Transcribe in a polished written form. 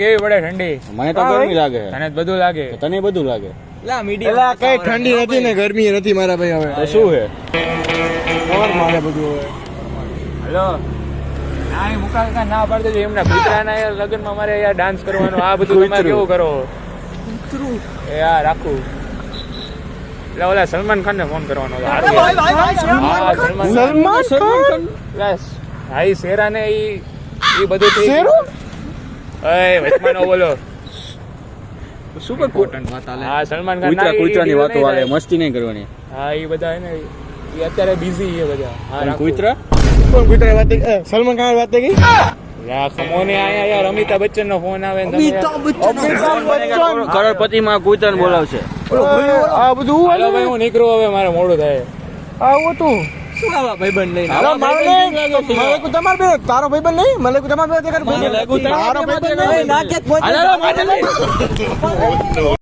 કેવી પડે ઠંડી? મને તો ગરમી લાગે. તને જ બધું લાગે. તને બધું લાગે. લા મીડિયમ એલા કઈ ઠંડી નથી ને ગરમી નથી મારા ભાઈ. હવે તો શું છે? મારે બધું હવે હલો આ મુકા ના પાડતો એમના કૂતરાના યાર લગ્નમાં મારે યાર ડાન્સ કરવાનો આ બધું તમે કેવું કરો એ યાર રાખું એટલે ઓલા સલમાન ખાન ને ફોન કરવાનો હતો. હા, સલમાન ખાન બસ ભાઈ શેરા ને ઈ બધું થઈ શેરો? એ વચમાં નો બોલો. સુપર કોટન વાત આલે. હા સલમાન ખાન કૂતરાની વાતો આલે, મસ્તી નહીં કરવાની. હા એ બધા હે ને ઈ અત્યારે બિઝી છે બધા. હા રાખું. કૂતરા કોણ કૂતરા વાત થઈ? સલમાન ખાન વાત થઈ ગઈ. યાર ખમોને આયા યાર અમિતાભ બચ્ચન નો ફોન આવે ને તમે કરોડપતિ માં કૂતરાને બોલાવશે. આ બધું હાલો ભાઈ હું નીકળું હવે મારે મોડું થાય. આવું તું શું આવા ભાઈબંધ લઈને તારો ભાઈબંધ નહીં મને તમારો ભાઈબંધ તારો ભાઈબંધ નહીં. નાકે જ પહોંચે.